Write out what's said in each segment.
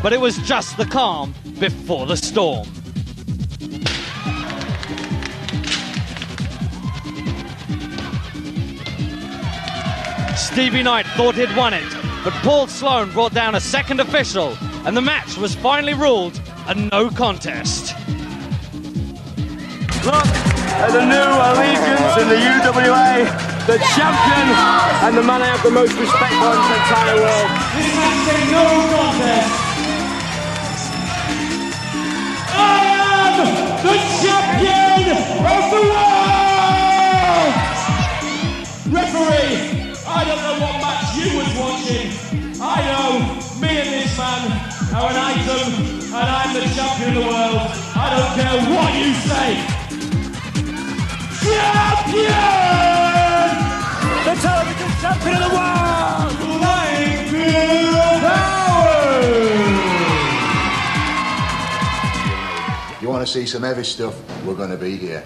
but it was just the calm before the storm. Stevie Knight thought he'd won it, but Paul Sloan brought down a second official, and the match was finally ruled a no contest. Look at the new allegiance in the UWA, the champion and the man I have the most respect for in the entire world. This match is no contest. I am the champion of the world! Referee, I don't know what match you was watching. I know me and this man are an item, and I'm the champion of the world. I don't care what you say. Champion! The television champion of the world! Flying Bill Powers! You want to see some heavy stuff? We're going to be here.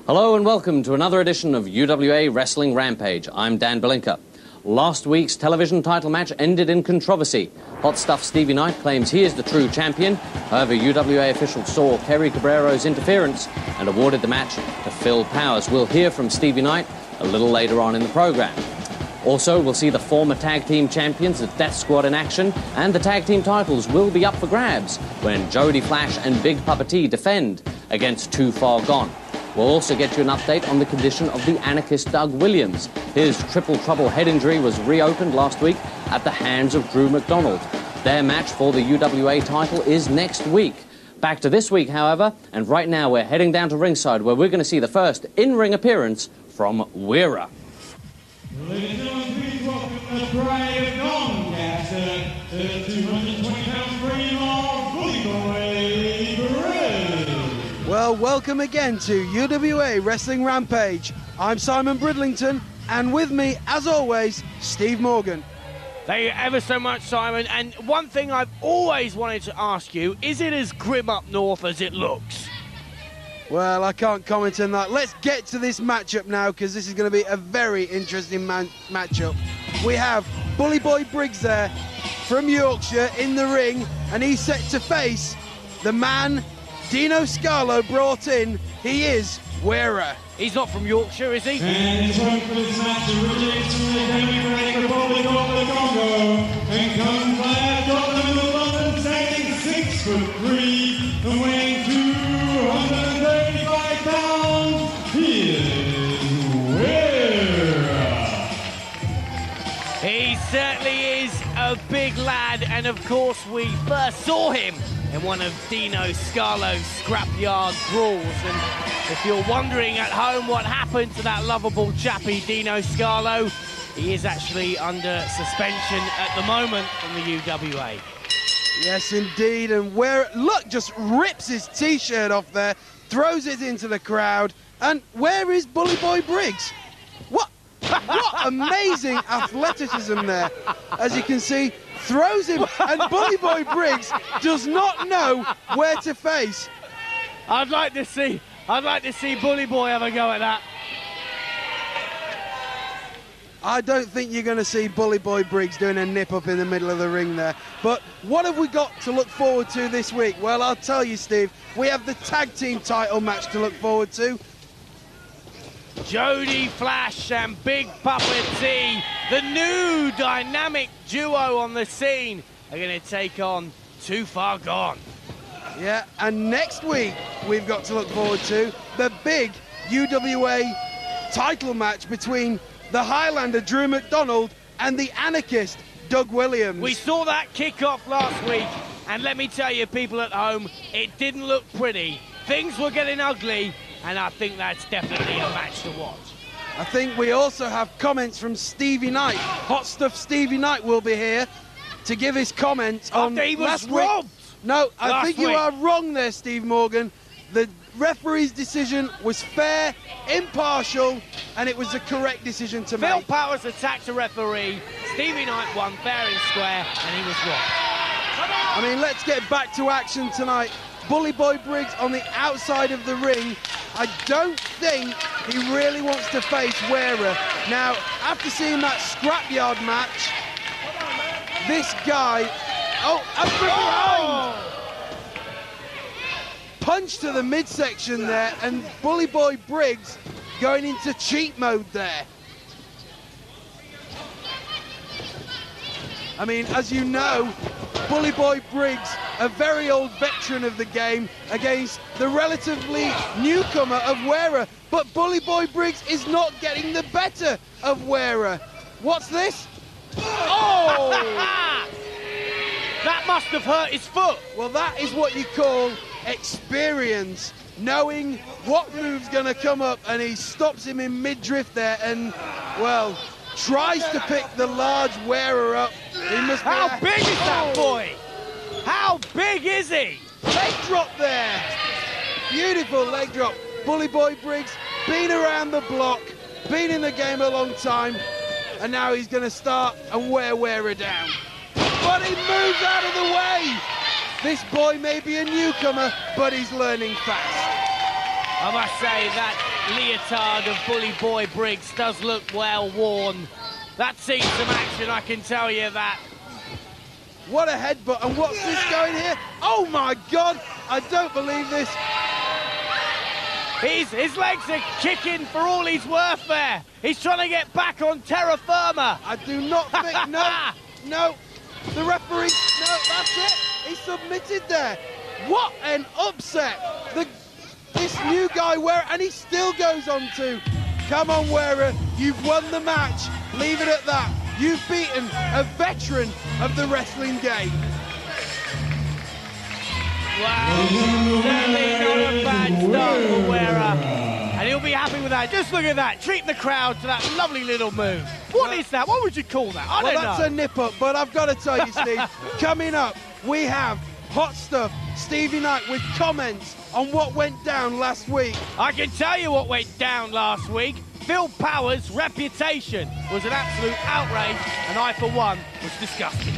Hello and welcome to another edition of UWA Wrestling Rampage. I'm Dan Belinka. Last week's television title match ended in controversy. Hot Stuff Stevie Knight claims he is the true champion. However, UWA officials saw Kerry Cabrero's interference and awarded the match to Phil Powers. We'll hear from Stevie Knight a little later on in the program. Also, we'll see the former tag team champions, the Death Squad, in action, and the tag team titles will be up for grabs when Jody Flash and Big Papa T defend against Too Far Gone. We'll also get you an update on the condition of the anarchist Doug Williams. His Triple Trouble head injury was reopened last week at the hands of Drew McDonald. Their match for the UWA title is next week. Back to this week, however, and right now we're heading down to ringside where we're going to see the first in-ring appearance from Weira. Ladies and gentlemen, please welcome the Bride of Doncaster, the 220-pound frame of Bully Boy Briggs. Well, welcome again to UWA Wrestling Rampage. I'm Simon Bridlington, and with me, as always, Steve Morgan. Thank you ever so much, Simon. And one thing I've always wanted to ask you, is it as grim up north as it looks? Well, I can't comment on that. Let's get to this matchup now, because this is going to be a very interesting matchup. We have Bully Boy Briggs there from Yorkshire in the ring, and he's set to face the man Dino Scarlo brought in. He is Weira. He's not from Yorkshire, is he? And his opponent for this match originates from the Democratic Republic of the Congo and comes by Scotland of London, standing 6'3" and weighing 235 pounds. He is Weira. He certainly is a big lad, and of course we first saw him in one of Dino Scarlo's scrapyard brawls. And if you're wondering at home what happened to that lovable chappy Dino Scarlo, he is actually under suspension at the moment from the UWA. Yes, indeed, and Weira, look, just rips his T-shirt off there, throws it into the crowd, and where is Bully Boy Briggs? What amazing athleticism there. As you can see, throws him, and Bully Boy Briggs does not know where to face. I'd like to see Bully Boy have a go at that. I don't think you're going to see Bully Boy Briggs doing a nip up in the middle of the ring there. But what have we got to look forward to this week? Well, I'll tell you, Steve, we have the tag team title match to look forward to. Jody Flash and Big Papa T, the new dynamic duo on the scene, are going to take on Too Far Gone. Yeah, and next week we've got to look forward to the big UWA title match between the Highlander Drew McDonald and the anarchist Doug Williams. We saw that kick-off last week, and let me tell you, people at home, it didn't look pretty. Things were getting ugly, and I think that's definitely a match to watch. I think we also have comments from Stevie Knight. Hot Stuff Stevie Knight will be here to give his comments on he was last robbed. week. No, I think you are wrong there, Steve Morgan. The referee's decision was fair, impartial, and it was the correct decision to Phil make. Powers attacked the referee. Stevie Knight won fair and square, and he was wrong. I mean, let's get back to action tonight. Bully Boy Briggs on the outside of the ring. I don't think he really wants to face Wearer. Now, after seeing that scrapyard match, this guy... Oh, up from behind! Punch to the midsection there, and Bully Boy Briggs going into cheat mode there. I mean, as you know, Bully Boy Briggs, a very old veteran of the game, against the relatively newcomer of Wearer. But Bully Boy Briggs is not getting the better of Wearer. What's this? Oh! That must have hurt his foot. Well, that is what you call experience, knowing what move's going to come up, and he stops him in mid-drift there and, well, tries to pick the large Wearer up. He must be How big is that boy? How big is he? Leg drop there. Beautiful leg drop. Bully Boy Briggs been around the block, been in the game a long time, and now he's going to start and wear Wearer down. But he moves out of the way. This boy may be a newcomer, but he's learning fast. I must say that leotard of Bully Boy Briggs does look well worn. That's seen some action, I can tell you that. What a headbutt, and what's this going here? Oh my God, I don't believe this. His legs are kicking for all he's worth there. He's trying to get back on terra firma. I do not think, no, the referee, no, that's it. He submitted there. What an upset. This new guy, Wearer, and he still goes on to. Come on, Wearer, you've won the match. Leave it at that. You've beaten a veteran of the wrestling game. Wow, certainly not a bad start for Wearer. And he'll be happy with that. Just look at that, treating the crowd to that lovely little move. What is that? What would you call that? I don't know. Well, that's a nip-up, but I've got to tell you, Steve, coming up, we have Hot Stuff, Stevie Knight, with comments on what went down last week. I can tell you what went down last week. Phil Powers' reputation was an absolute outrage, and I, for one, was disgusted.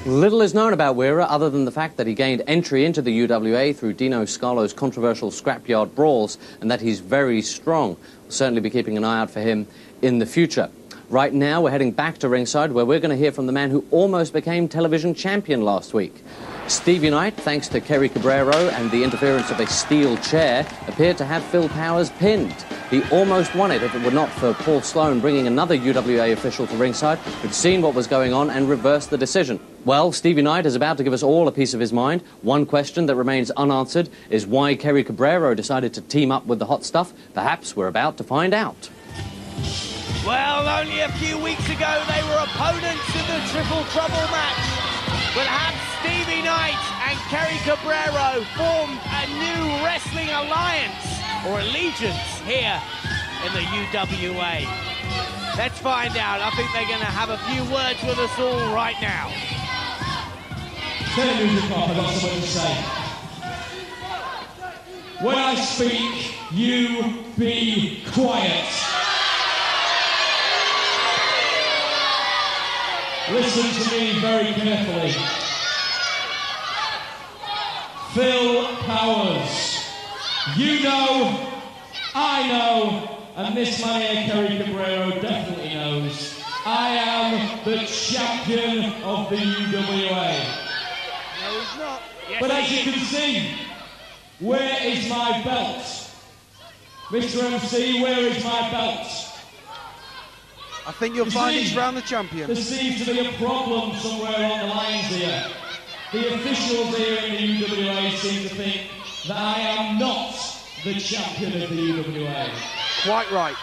Little is known about Wearer other than the fact that he gained entry into the UWA through Dino Scarlo's controversial scrapyard brawls, and that he's very strong. We'll certainly be keeping an eye out for him in the future. Right now, we're heading back to ringside, where we're going to hear from the man who almost became television champion last week. Stevie Knight, thanks to Kerry Cabrero and the interference of a steel chair, appeared to have Phil Powers pinned. He almost won it if it were not for Paul Sloan bringing another UWA official to ringside who'd seen what was going on and reversed the decision. Well, Stevie Knight is about to give us all a piece of his mind. One question that remains unanswered is why Kerry Cabrero decided to team up with the Hot Stuff. Perhaps we're about to find out. Well, only a few weeks ago they were opponents in the Triple Trouble match. But have Stevie Knight and Kerry Cabrero formed a new wrestling alliance or allegiance here in the UWA? Let's find out. I think they're going to have a few words with us all right now. Turn the music off, I've got something to say. When I speak, you be quiet. Listen to me very carefully. Phil Powers. You know, I know, and this man here, Kerry Cabrero, definitely knows. I am the champion of the UWA. No, he's not. Yes, But as you can see, where is my belt? Mr. MC, where is my belt? I think you'll find he's round the champion. There seems to be a problem somewhere on the lines here. The officials here in the UWA seem to think that I am not the champion of the UWA. Quite right.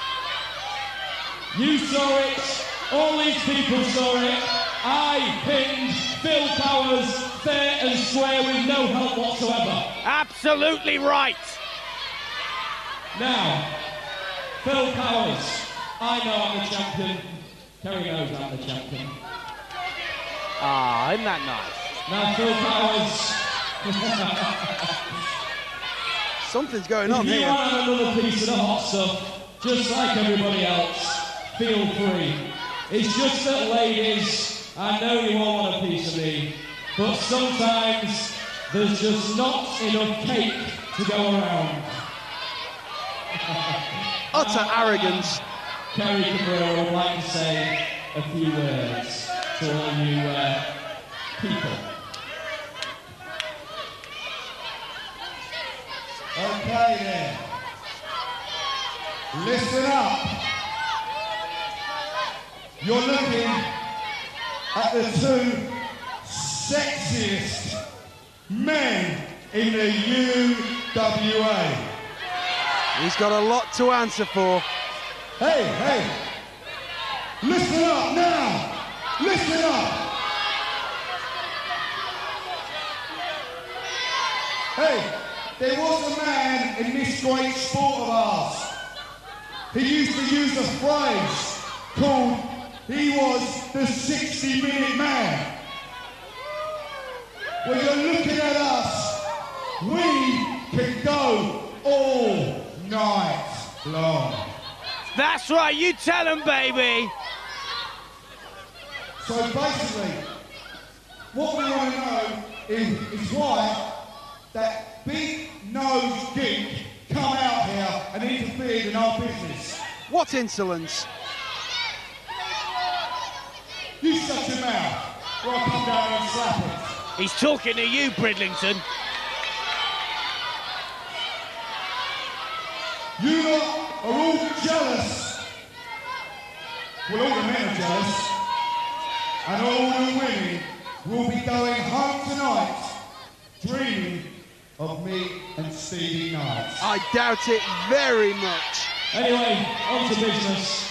You saw it, all these people saw it. I pinned Phil Powers fair and square with no help whatsoever. Absolutely right. Now, Phil Powers, I know I'm the champion. Kerry knows I'm the champion. Ah, isn't that nice? Now, Phil Powers, Something's going on If you here. want to have another piece of the hot stuff, just like everybody else, feel free. It's just that, ladies, I know you all want a piece of me, but sometimes there's just not enough cake to go around. Utter arrogance. Kerry Cabrera would like to say a few words to all you people. Okay then. Listen up. You're looking at the two sexiest men in the UWA. He's got a lot to answer for. Hey, listen up now. Listen up. Hey, there was a man in this great sport of ours. He used to use a phrase called, he was the 60-minute man. When you're looking at us, we can go all night long. That's right, you tell him, baby. So basically, what we want to know is why that big-nosed geek come out here and interfered in our business. What insolence. You shut your mouth, or I'll come down and slap it. He's talking to you, Bridlington. You lot are all jealous. Well, all the men are jealous. And all the women will be going home tonight dreaming of me and Stevie Knight. I doubt it very much. Anyway, on to business.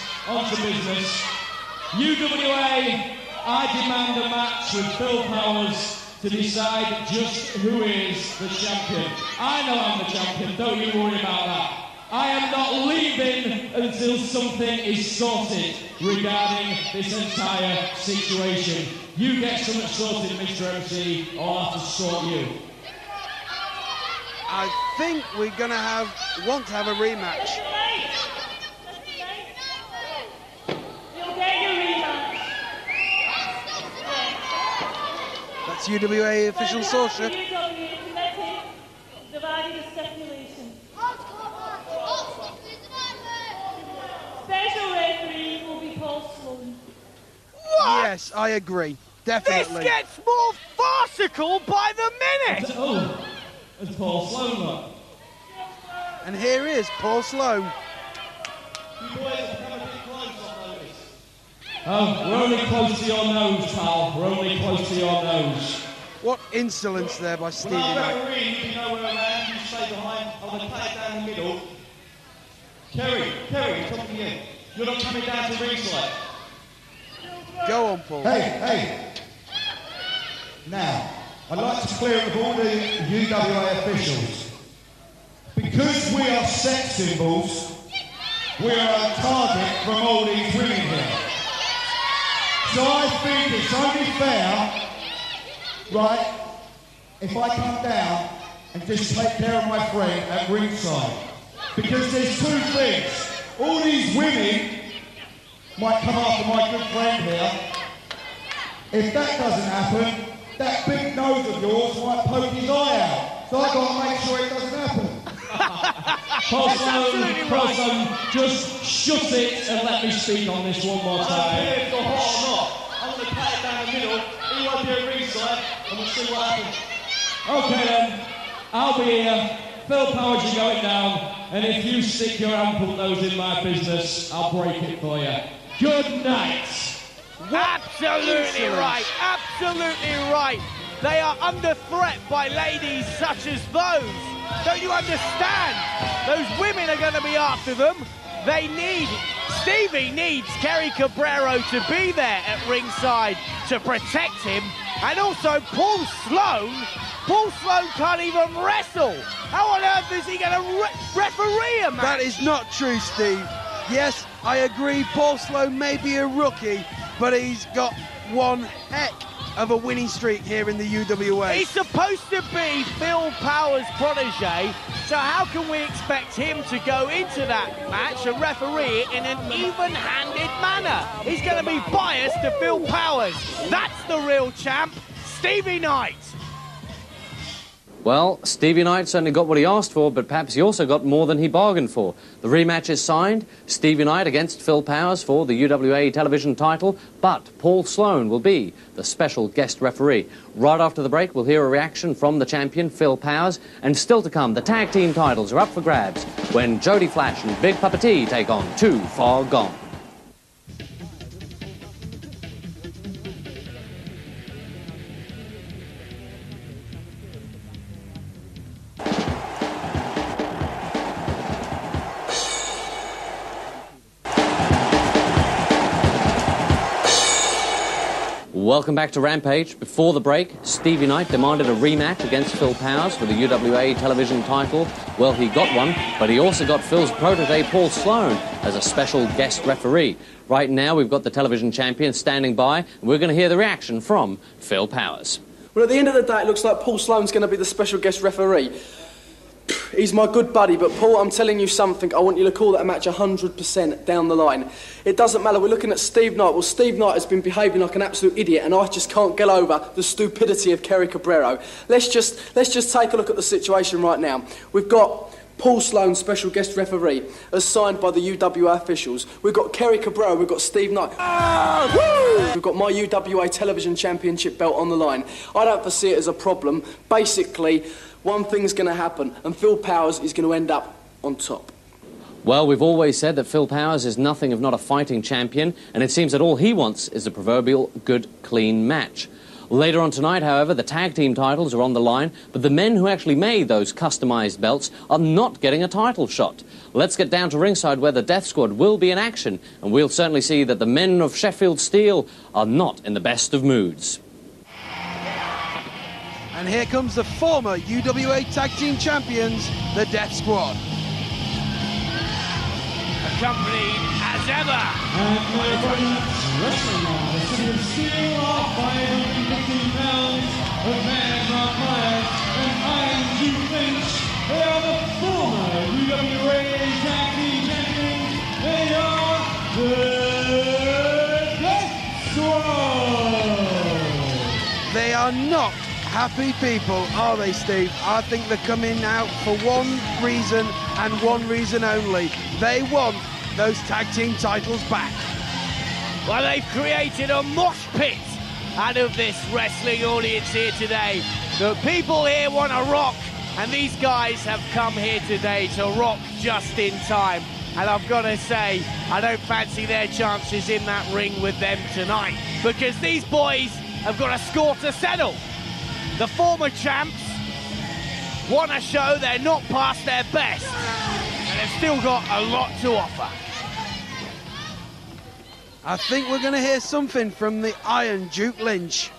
UWA, I demand a match with Phil Powers to decide just who is the champion. I know I'm the champion, don't you worry about that. I am not leaving until something is sorted regarding this entire situation. You get something sorted, Mr. MC, or I'll have to sort you. I think we're going to want to have a rematch. You'll get your rematch. That's UWA official source. UWA committee divided the stipulation. Special referee will be Paul Sloan. What? Yes, I agree. This Definitely. gets more farcical by the minute. Oh, it's Paul Sloan, look. And here is Paul Sloan. You boys have become a bit close, I've noticed. Oh, we're only close to your nose, pal. We're only close to your nose. What insolence there by Stevie When I'm Knight. refereeing, you can know where I'm at, you stay behind, I'm going to play it down the middle. Kerry, I'm talking to you. You're not coming down to ringside. Go on, Paul. Hey. Now, I'd like to clear it with all the UWA officials. Because we are sex symbols, we are a target from all these women here. So I think it's only fair, right, if I come down and just take care of my friend at ringside. Because there's two things. All these women might come after my good friend here. If that doesn't happen, that big nose of yours might poke his eye out. So I've got to make sure it doesn't happen. Paul Sloan, just shut it and let me speak on this one more I don't time. care if you're hot or not. I'm going to play it down the middle. He won't be at ringside, and we'll see what happens. Okay then, I'll be here. Phil Powers, you're going down, and if you stick your ample nose in my business, I'll break it for you. Good night. Absolutely right. Absolutely right. They are under threat by ladies such as those. Don't you understand? Those women are going to be after them. Stevie needs Kerry Cabrera to be there at ringside to protect him. And also Paul Sloan can't even wrestle. How on earth is he going to referee a match? That is not true, Steve. Yes, I agree, Paul Sloan may be a rookie, but he's got one heck of a winning streak here in the UWA. He's supposed to be Phil Powers' protege, so how can we expect him to go into that match and referee it in an even-handed manner? He's going to be biased to Phil Powers. That's the real champ, Stevie Knight. Well, Stevie Knight certainly got what he asked for, but perhaps he also got more than he bargained for. The rematch is signed. Stevie Knight against Phil Powers for the UWA television title, but Paul Sloan will be the special guest referee. Right after the break, we'll hear a reaction from the champion, Phil Powers, and still to come, the tag team titles are up for grabs when Jody Flash and Big Papa T take on Too Far Gone. Welcome back to Rampage. Before the break, Stevie Knight demanded a rematch against Phil Powers for the UWA television title. Well, he got one, but he also got Phil's protege, Paul Sloan, as a special guest referee. Right now, we've got the television champion standing by, and we're going to hear the reaction from Phil Powers. Well, at the end of the day, it looks like Paul Sloan's going to be the special guest referee. He's my good buddy, but Paul, I'm telling you something. I want you to call that match 100% down the line. It doesn't matter. We're looking at Steve Knight. Well, Steve Knight has been behaving like an absolute idiot, and I just can't get over the stupidity of Kerry Cabrero. Let's just take a look at the situation right now. We've got Paul Sloan, special guest referee, as signed by the UWA officials. We've got Kerry Cabrero, we've got Steve Knight. We've got my UWA television championship belt on the line. I don't foresee it as a problem. Basically, one thing's going to happen, and Phil Powers is going to end up on top. Well, we've always said that Phil Powers is nothing if not a fighting champion, and it seems that all he wants is a proverbial good, clean match. Later on tonight, however, the tag team titles are on the line, but the men who actually made those customised belts are not getting a title shot. Let's get down to ringside where the Death Squad will be in action, and we'll certainly see that the men of Sheffield Steel are not in the best of moods. And here comes the former UWA Tag Team Champions, the Death Squad. Accompanied as ever. And wrestling on the City of Steel of 515 pounds of Man Mark Myers and Iron Duke Lynch. They are the former UWA Tag Team Champions. They are the Death Squad. They are not happy people, are they, Steve? I think they're coming out for one reason and one reason only. They want those tag team titles back. Well, they've created a mosh pit out of this wrestling audience here today. The people here want to rock, and these guys have come here today to rock just in time. And I've got to say, I don't fancy their chances in that ring with them tonight, because these boys have got a score to settle. The former champs want to show they're not past their best, and they've still got a lot to offer. I think we're going to hear something from the Iron Duke Lynch.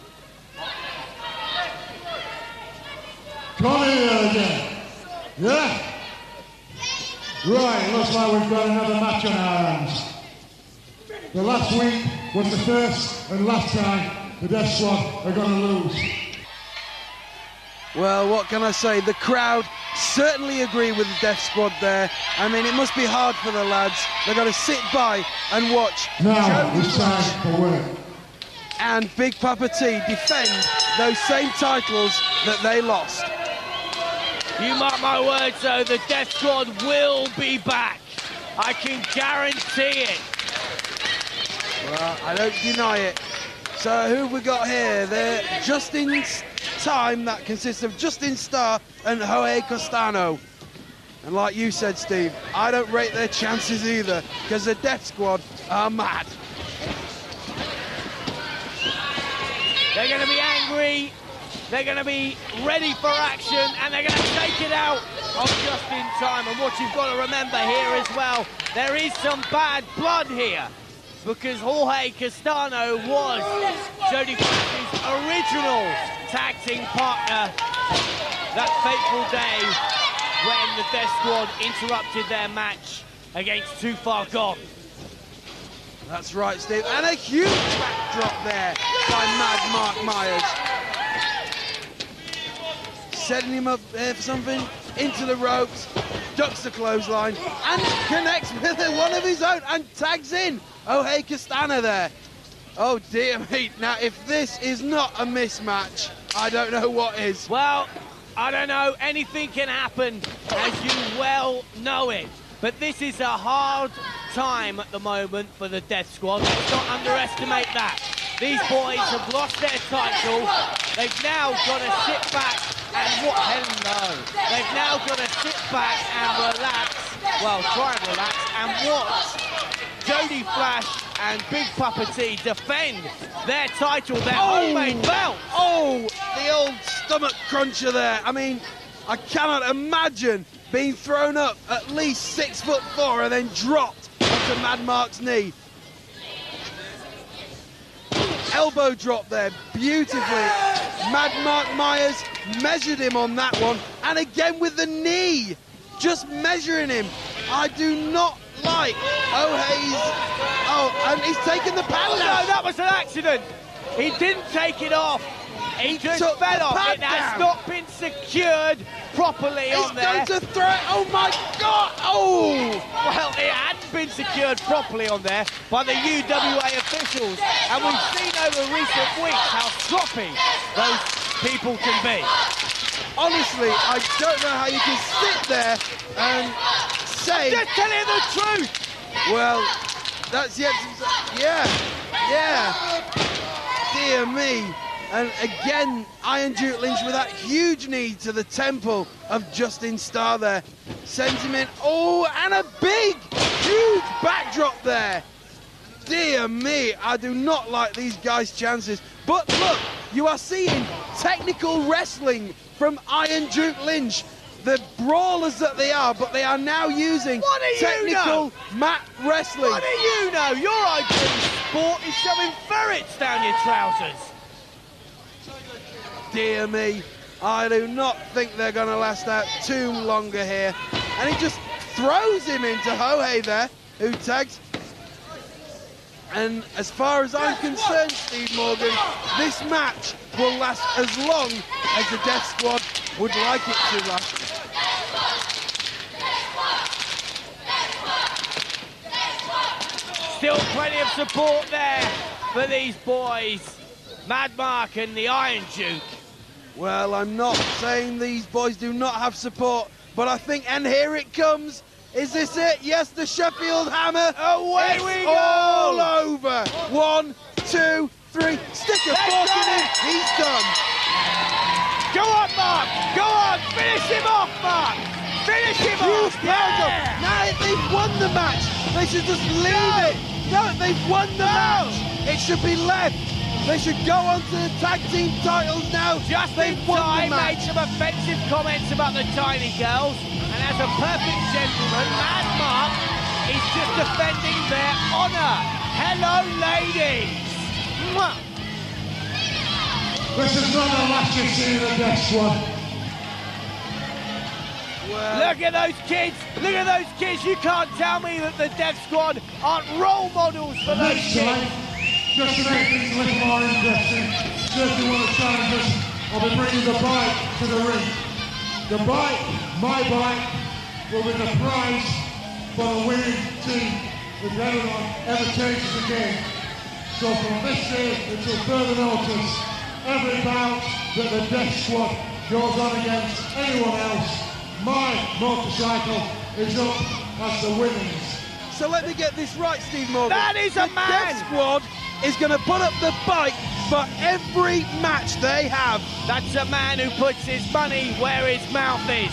Come on here again. Yeah? Right, looks like we've got another match on our hands. The last week was the first and last time the Death Squad are going to lose. Well, what can I say? The crowd certainly agree with the Death Squad there. I mean, it must be hard for the lads. They've got to sit by and watch Now it's time for work. And Big Papa T defend those same titles that they lost. You mark my words, though, the Death Squad will be back. I can guarantee it. Well, I don't deny it. So who have we got here? They're Justin's time that consists of Justin Starr and Jorge Costano. And like you said, Steve, I don't rate their chances either, because the Death Squad are mad. They're going to be angry, they're going to be ready for action, and they're going to take it out of Justin Time. And what you've got to remember here as well, there is some bad blood here, because Jorge Costano was Jody Flash's original tag team partner that fateful day when the Death Squad interrupted their match against Too Far Gone. That's right, Steve. And a huge backdrop there. by Mad Mark Myers. Setting him up for something, into the ropes, ducks the clothesline, and connects with one of his own, and tags in Ohei Castana there. Oh dear me, now if this is not a mismatch, I don't know what is. Well, I don't know, anything can happen, as you well know it. But this is a hard time at the moment for the Death Squad. Let's not underestimate that. These boys have lost their title. They've now got to sit back and They've now got to sit back and relax. Well, try and relax and watch Jody Flash and Big Papa T defend their title, their homemade belt. Oh, the old stomach cruncher there. I mean, I cannot imagine being thrown up at least 6'4" and then dropped onto Mad Mark's knee. Elbow drop there, beautifully. Mad Mark Myers measured him on that one, and again with the knee, just measuring him. I do not like Ohei's. Oh, and he's taken the pad off. No, that was an accident. He didn't take it off. He just fell off. It has not been secured properly on there. He's going to throw it. Oh my God! Oh! Well, it hadn't been secured properly on there by the UWA officials, and we've seen over recent weeks how sloppy those people can be. Honestly, I don't know how you can sit there and say. I'm just telling you the truth. Well, that's yet. Yeah. Dear me. And again, Iron Duke Lynch with that huge knee to the temple of Justin Starr there. Sends him in. Oh, and a big, huge backdrop there. Dear me, I do not like these guys' chances. But look, you are seeing technical wrestling from Iron Duke Lynch. The brawlers that they are, but they are now using technical mat wrestling. What do you know? Your idea of sport is shoving ferrets down your trousers. Dear me, I do not think they're going to last out too longer here. And he just throws him into Ohei there, who tags. And as far as I'm concerned, Steve Morgan, this match will last as long as the Death Squad would like it to last. Still plenty of support there for these boys, Mad Mark and the Iron Duke. Well, I'm not saying these boys do not have support, but I think, and here it comes. Is this it? Yes, the Sheffield Hammer. Away we go! All over. 1, 2, 3. Stick a fork in him. He's done. Go on, Mark. Go on. Finish him off, Mark. Finish him off. Yeah. Now they've won the match. They should just leave it. No, they've won the match. It should be left. They should go on to the tag team titles now. Justin Ty made some offensive comments about the tiny girls, and as a perfect gentleman, Mad Mark is just defending their honour. Hello, ladies. Mwah. This is not the last you've seen of the Death Squad. Well, look at those kids. Look at those kids. You can't tell me that the Death Squad aren't role models for those kids. Just to make things a little more interesting, certainly one of the challengers, I'll be bringing the bike to the ring. The bike, my bike, will be the prize for the winning team if everyone ever changes the game. So from this day until further notice, every bout that the Death Squad goes on against anyone else, my motorcycle is up as the winnings. So let me get this right, Steve Morgan. That is a man! The Death Squad is going to put up the bike for every match they have. That's a man who puts his money where his mouth is.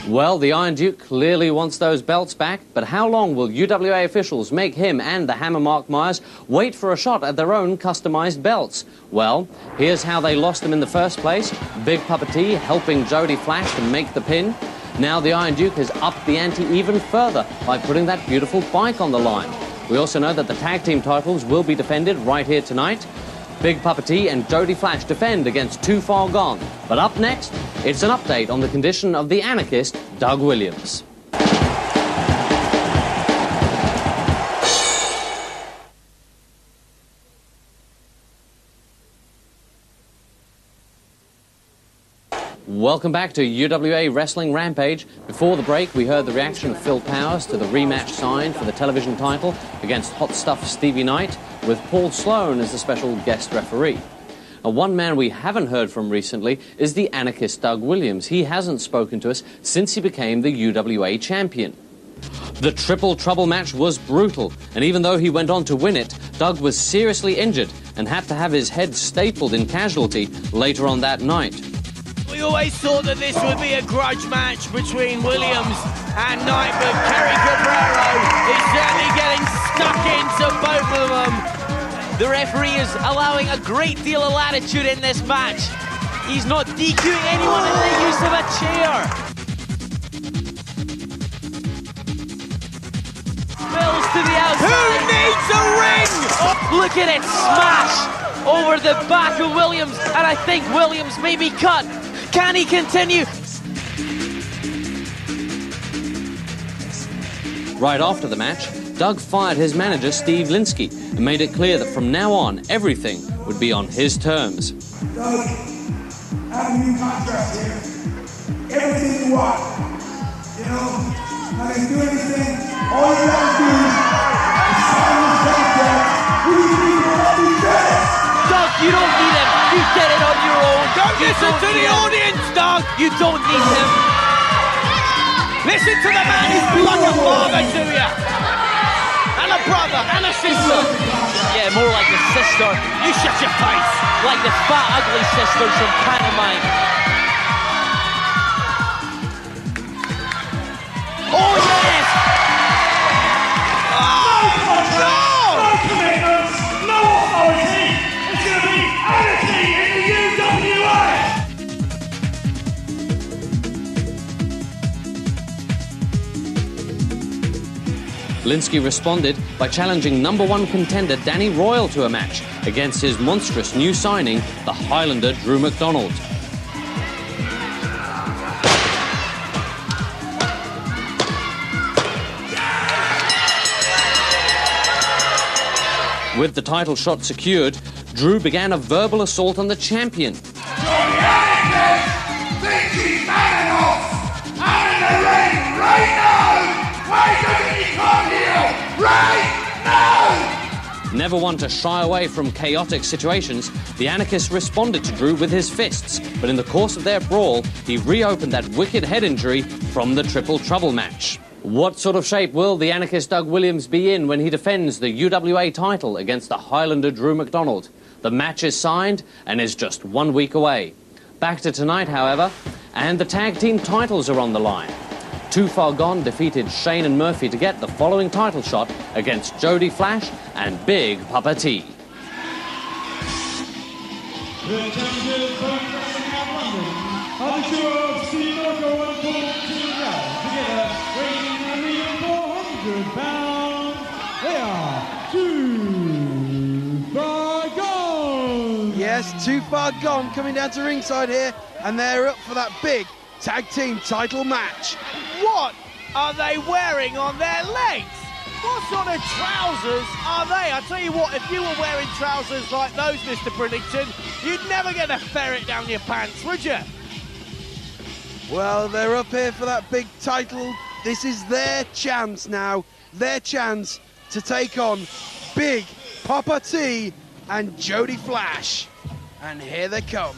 Well, the Iron Duke clearly wants those belts back, but how long will UWA officials make him and the Hammer Mark Myers wait for a shot at their own customised belts? Well, here's how they lost them in the first place. Big Papa T helping Jody Flash to make the pin. Now the Iron Duke has upped the ante even further by putting that beautiful bike on the line. We also know that the tag team titles will be defended right here tonight. Big Papa T and Jody Flash defend against Too Far Gone. But up next, it's an update on the condition of the anarchist, Doug Williams. Welcome back to UWA Wrestling Rampage. Before the break, we heard the reaction of Phil Powers to the rematch signed for the television title against Hot Stuff Stevie Knight, with Paul Sloan as the special guest referee. Now, one man we haven't heard from recently is the anarchist Doug Williams. He hasn't spoken to us since he became the UWA champion. The Triple Trouble match was brutal, and even though he went on to win it, Doug was seriously injured and had to have his head stapled in casualty later on that night. We always thought that this would be a grudge match between Williams and Knight, but Kerry Cabrero is certainly getting stuck into both of them. The referee is allowing a great deal of latitude in this match. He's not DQing anyone in the use of a chair. Spills to the outside. Who needs a ring? Oh, look at it smash over the back of Williams, and I think Williams may be cut. Can he continue? Right after the match, Doug fired his manager, Steve Linsky, and made it clear that from now on, everything would be on his terms. Doug, I have a new contract here. Everything you want. You know, I can do anything. All you gotta do is sign this contract. We need to let me finish. Doug, you don't need him. You get it on your own. Don't listen to the audience, Doug. You don't need him. Listen to the man who's like a father to you. And a brother, and a sister. Yeah, more like a sister. You shut your face. Like the fat, ugly sisters from Pantomime. Oh, yes! Oh, no! No commitments, no authority. It's going to be anarchy in the UWA. Linsky responded by challenging #1 contender Danny Royal to a match against his monstrous new signing, the Highlander Drew McDonald. With the title shot secured, Drew began a verbal assault on the champion. Johnny Anderson thinks he's man enough. I'm in the ring right now. Why doesn't he come here right now? Never one to shy away from chaotic situations, the anarchist responded to Drew with his fists, but in the course of their brawl, he reopened that wicked head injury from the Triple Trouble match. What sort of shape will the anarchist Doug Williams be in when he defends the UWA title against the Highlander Drew McDonald? The match is signed and is just 1 week away. Back to tonight, however, and the tag team titles are on the line. Too Far Gone defeated Shane and Murphy to get the following title shot against Jody Flash and Big Papa T. The champions of wrestling out London are the duo of Steve Norco and Paul together, weighing only 400 pounds. They are Too Far Gone. Yes, Too Far Gone coming down to ringside here, and they're up for that big tag team title match. What are they wearing on their legs? What sort of trousers are they? I tell you what, if you were wearing trousers like those, Mr. Bridington, you'd never get a ferret down your pants, would you? Well, they're up here for that big title. This is their chance now. Their chance to take on Big Papa T and Jody Flash. And here they come.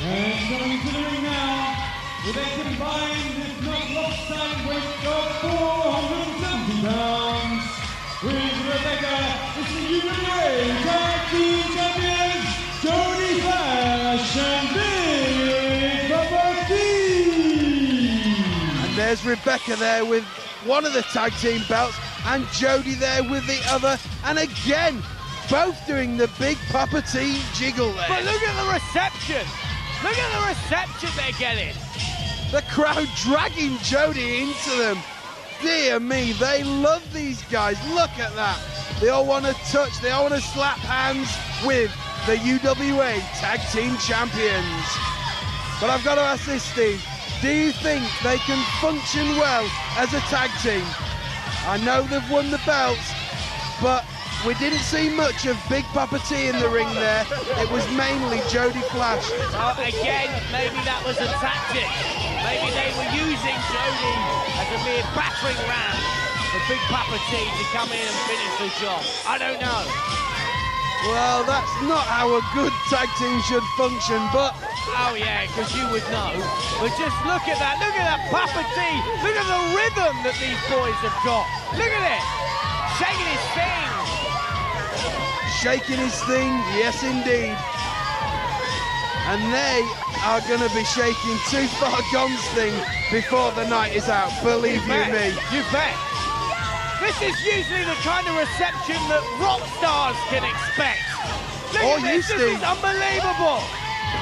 And going to the ring now, with a combined, if not lost time, weight of 470 pounds. With Rebecca, it's the UWA Tag Team Champions, Jody Flash and Big Papa T. And there's Rebecca there with one of the tag team belts, and Jody there with the other. And again, both doing the Big Papa T jiggle there. But look at the reception. Look at the reception they're getting. The crowd dragging Jody into them. Dear me, they love these guys. Look at that. They all want to touch, they all want to slap hands with the UWA Tag Team Champions. But I've got to ask this, Steve. Do you think they can function well as a tag team? I know they've won the belts, but we didn't see much of Big Papa T in the ring there. It was mainly Jody Flash. Well, again, maybe that was a tactic. Maybe they were using Jody as a mere battering ram for Big Papa T to come in and finish the job. I don't know. Well, that's not how a good tag team should function, but... Oh, yeah, because you would know. But just look at that. Look at that Papa T. Look at the rhythm that these boys have got. Look at it. Shaking his thing. Shaking his thing, yes, indeed. And they are going to be shaking Too Far Gone's thing before the night is out, believe you me. You bet. This is usually the kind of reception that rock stars can expect. Look Or at you, this. Steve. This is unbelievable.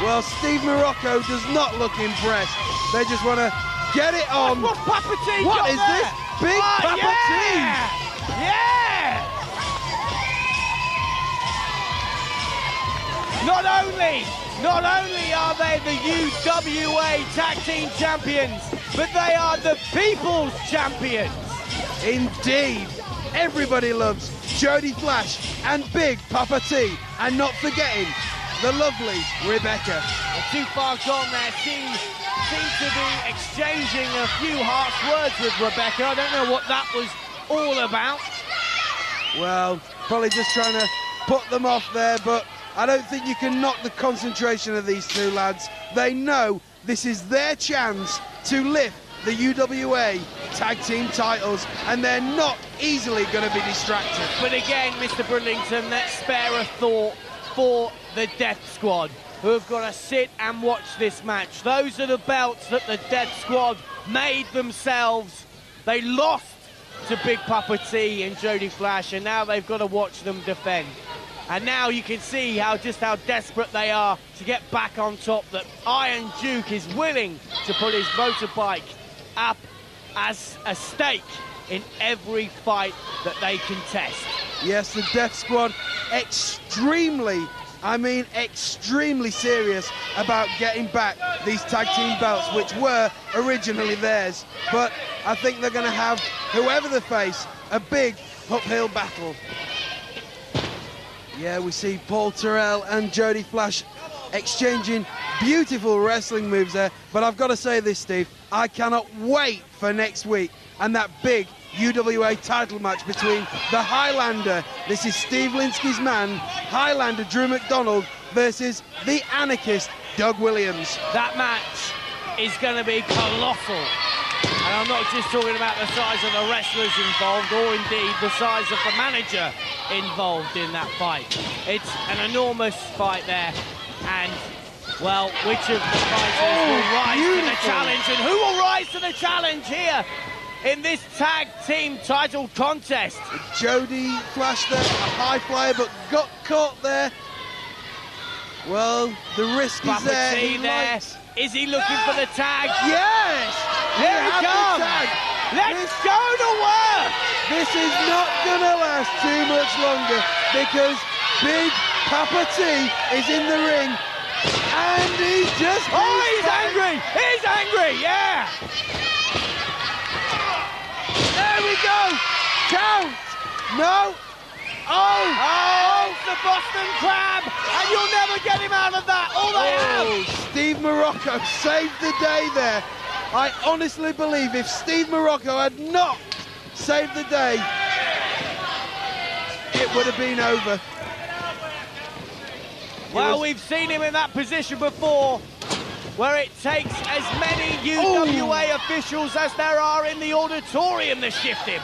Well, Steve Morocco does not look impressed. They just want to get it on. What Papa T What got is there? this? Big Papa T. Yeah! Not only are they the UWA Tag Team Champions, but they are the People's Champions. Indeed. Everybody loves Jody Flash and Big Papa T. And not forgetting the lovely Rebecca. Too Far Gone there seems to be exchanging a few harsh words with Rebecca. I don't know what that was all about. Well, probably just trying to put them off there, but I don't think you can knock the concentration of these two lads. They know this is their chance to lift the UWA tag team titles, and they're not easily going to be distracted. But again, Mr. Burlington, let's spare a thought for the Death Squad, who have got to sit and watch this match. Those are the belts that the Death Squad made themselves. They lost to Big Papa T and Jody Flash, and now they've got to watch them defend. And now you can see how desperate they are to get back on top, that Iron Duke is willing to put his motorbike up as a stake in every fight that they contest. Yes, the Death Squad extremely serious about getting back these tag team belts, which were originally theirs. But I think they're going to have, whoever they face, a big uphill battle. Yeah, we see Paul Terrell and Jody Flash exchanging beautiful wrestling moves there. But I've got to say this, Steve, I cannot wait for next week and that big UWA title match between the Highlander, this is Steve Linsky's man, Highlander Drew McDonald, versus the Anarchist Doug Williams. That match is going to be colossal. And I'm not just talking about the size of the wrestlers involved, or indeed the size of the manager involved in that fight. It's an enormous fight there, and, well, which of the fighters will rise to the challenge, and who will rise to the challenge here in this tag team title contest? Jody Flash there, a high flyer, but got caught there. Well, the risk is there. Papa T there. Is he looking for the tag? Yes! Here he comes! Let's go to work! This is not going to last too much longer, because Big Papa T is in the ring, and he's just... Oh, he's angry! He's angry, yeah! There we go! Count! No! Oh, the Boston Crab, and you'll never get him out of that. All they have. Steve Morocco saved the day there. I honestly believe if Steve Morocco had not saved the day, it would have been over. Well, we've seen him in that position before, where it takes as many UWA officials as there are in the auditorium to shift him.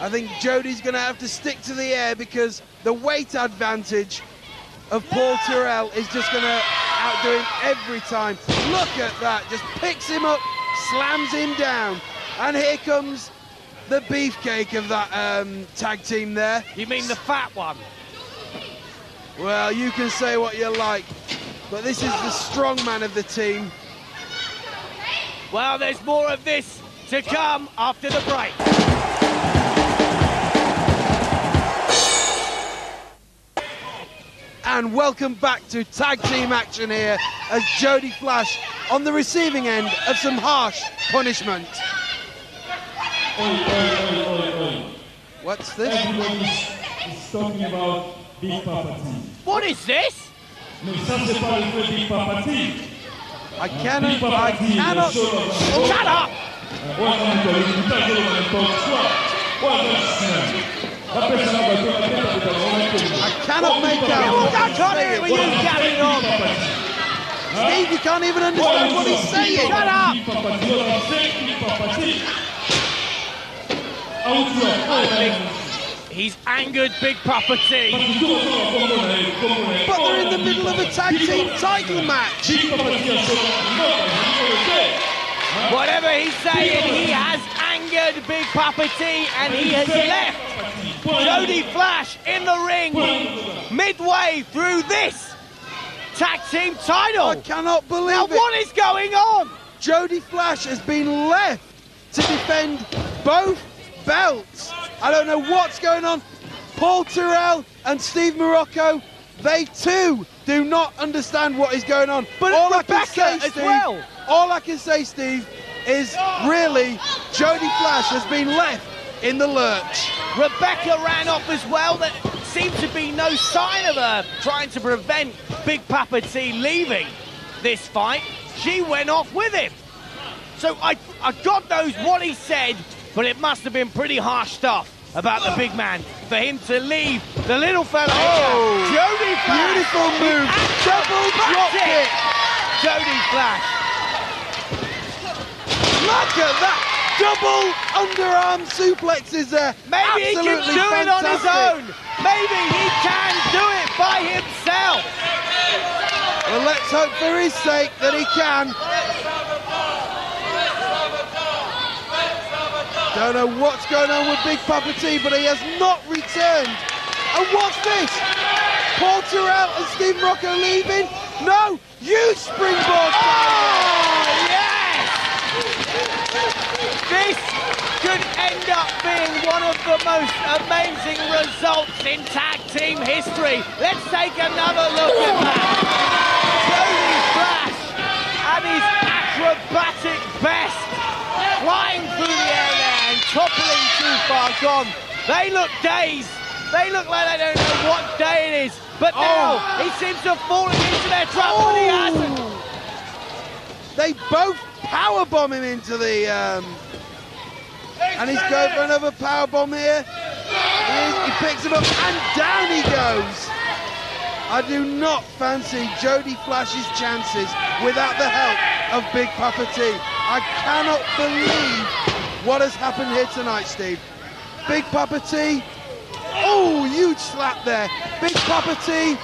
I think Jody's going to have to stick to the air, because the weight advantage of Paul Terrell is just going to outdo him every time. Look at that, just picks him up, slams him down, and here comes the beefcake of that tag team there. You mean the fat one? Well, you can say what you like, but this is the strong man of the team. Well, there's more of this to come after the break. And welcome back to tag team action here, as Jody Flash on the receiving end of some harsh punishment. Oi. What's this? Everybody's talking about Big Papa T. What is this? Mais ça, c'est pas le vrai Big Papa T. I cannot. Shut up! I cannot make out. I can't hear it with you carrying on. Steve, you can't even understand what he's saying. Shut up! He's angered Big Papa T. But they're in the middle of a tag team title match. Whatever he's saying, he has angered Big Papa T and he has left Jody Flash in the ring midway through this tag team title. I cannot believe now, it. what is going on? Jody Flash has been left to defend both belts. I don't know what's going on. Paul Terrell and Steve Morocco, they too do not understand what is going on. But all Rebecca I can say, as Steve, well. All I can say, Steve, is really Jody Flash has been left in the lurch. Rebecca ran off as well. There seemed to be no sign of her trying to prevent Big Papa T leaving this fight. She went off with him. So God knows what he said, but it must have been pretty harsh stuff about the big man for him to leave the little fella. Oh, Jody Flash. Beautiful move. Double drop kick. Jody Flash. Look at that. Double underarm suplexes there. Maybe absolutely he can do it on his fantastic. own. Maybe he can do it by himself. Well, let's hope for his sake that he can. Don't know what's going on with Big Papa T, but he has not returned. And what's this? Paul Terrell and Steve Morocco leaving? No, huge springboard. Oh, yes! This could end up being one of the most amazing results in tag team history. Let's take another look at that. Jody Flash at his acrobatic best, flying through the air there and toppling Too Far Gone. They look dazed. They look like they don't know what day it is. But now he seems to have fallen into their trap, but he hasn't. They both powerbomb him into the... and he's going for another powerbomb here. He picks him up and down he goes. I do not fancy Jody Flash's chances without the help of Big Papa T. I cannot believe what has happened here tonight, Steve. Big Papa T, oh, huge slap there. Big Papa T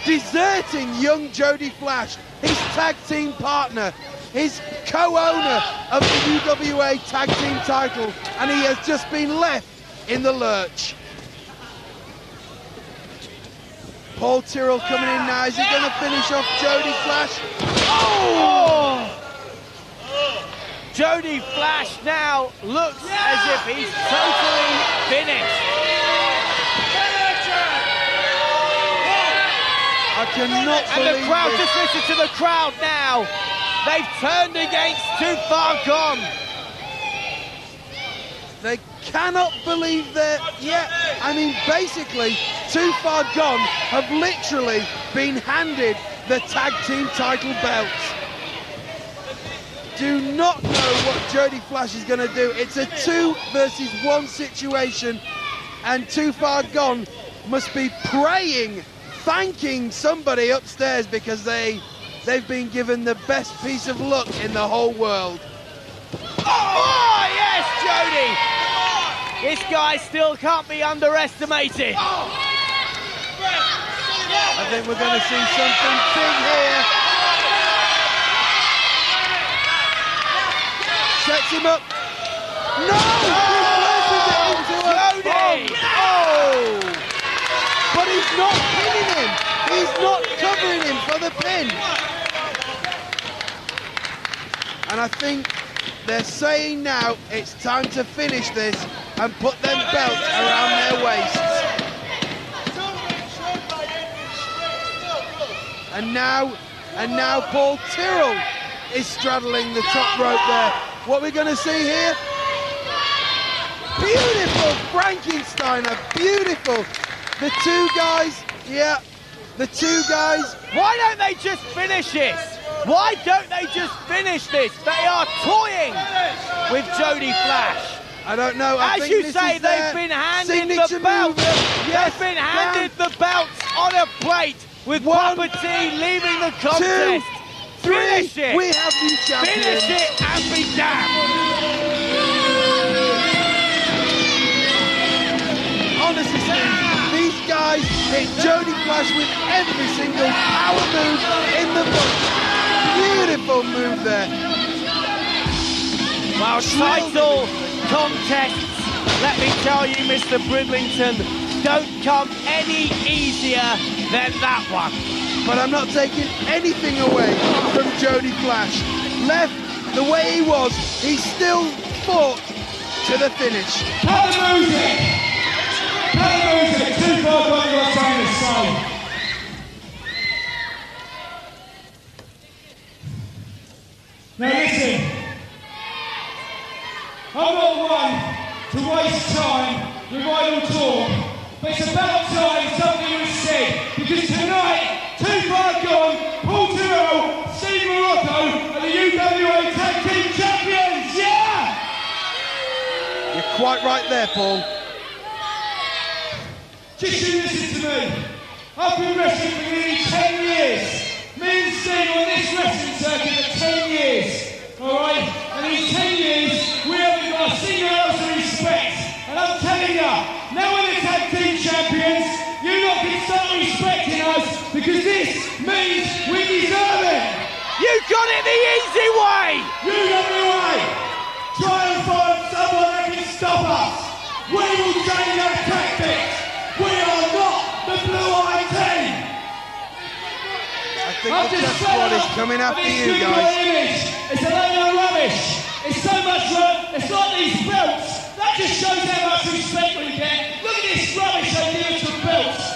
deserting young Jody Flash, his tag team partner, his co-owner of the UWA tag team title, and he has just been left in the lurch. Paul Tyrrell coming in now. Is he going to finish off Jody Flash? Oh! Jody Flash now looks as if he's totally finished. I cannot believe And the crowd, this. just listen to the crowd now. They've turned against Too Far Gone. They cannot believe that. Yeah, I mean, basically, Too Far Gone have literally been handed the tag team title belts. Do not know what Jody Flash is going to do. It's a 2 versus 1 situation, and Too Far Gone must be praying, thanking somebody upstairs because they've been given the best piece of luck in the whole world. Oh, yes, Jody! This guy still can't be underestimated. I think we're going to see something big here. Sets him up. No! He places it into a bomb. Oh! But he's not pinning him. He's not covering him for the pin. And I think they're saying now it's time to finish this and put them belts around their waists. And now Paul Tyrrell is straddling the top rope there. What we're going to see here? Beautiful Frankensteiner, beautiful. The two guys, yeah, the two guys. Why don't they just finish this? Why don't they just finish this? They are toying with Jody Flash. I don't know. As you say, they've been handed the belts. Yes, they've been handed the belts on a plate with Papa T leaving the contest. 2, 3. Finish it. We have new champions. Finish it and be damned. Honestly, Steve, these guys hit Jody Flash with every single power move in the book. Beautiful move there. Well, title contests, let me tell you, Mr. Bridlington, don't come any easier than that one. But I'm not taking anything away from Jody Flash. Left the way he was, he still fought to the finish. Cut the music! Cut the music! 2 far gone, you're trying to say. Now listen, I'm not one to waste time with idle talk, but it's about time something was said, because tonight, 2 far gone, Paul Tyrrell, Steve Morocco are the UWA Tag Team Champions, yeah! You're quite right there, Paul. Just you listen to me. I've been wrestling for nearly 10 years. Me and Steve on this wrestling circuit for 10 years. Alright? And in 10 years, we haven't got a single ounce of respect. And I'm telling you, now we're the tag team champions, you lot can start respecting us, because this means we deserve it. You got it the easy way! UWA, try and find someone that can stop us. We will change our tactics. We are not the blue-eyed team. I think the Death Squad is coming after you guys. It's a load of rubbish. It's so much rubbish. It's like these belts. That just shows how much respect we get. Look at this rubbish they give us for belts.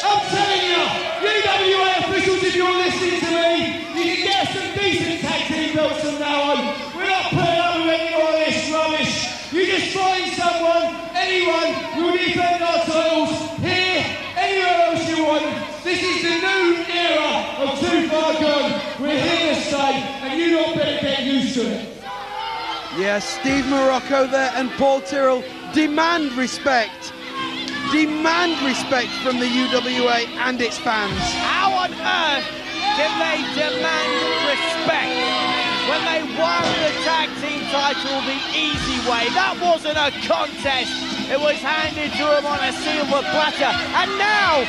I'm telling you, UWA officials, if you're listening to me, you can get us some decent tag team belts from now on. We're not putting up with any more of this rubbish. You just find someone, anyone, who will defend our titles here, anywhere else you want. This is the new era of 2 far gone. We're here to stay, and you lot better get used to it. Yes, Steve Morocco there and Paul Tyrrell demand respect. Demand respect from the UWA and its fans. How on earth can they demand respect when they won the tag team title the easy way? That wasn't a contest. It was handed to them on a silver platter. And now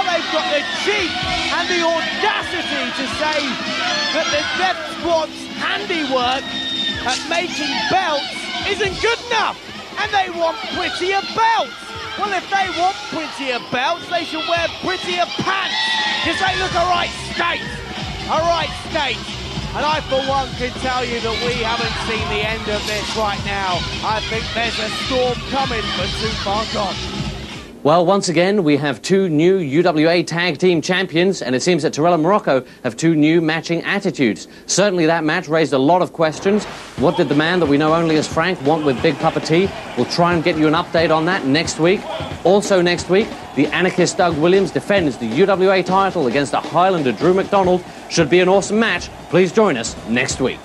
they've got the cheek and the audacity to say that the Death Squad's handiwork at making belts isn't good enough. And they want prettier belts. Well, if they want prettier belts, they should wear prettier pants, because they look a right state. A right state. And I, for one, can tell you that we haven't seen the end of this right now. I think there's a storm coming for 2 far gone. Well, once again, we have 2 new UWA Tag Team Champions, and it seems that Tyrrell and Morocco have 2 new matching attitudes. Certainly that match raised a lot of questions. What did the man that we know only as Frank want with Big Papa T? We'll try and get you an update on that next week. Also next week, the anarchist Doug Williams defends the UWA title against the Highlander Drew McDonald. Should be an awesome match. Please join us next week.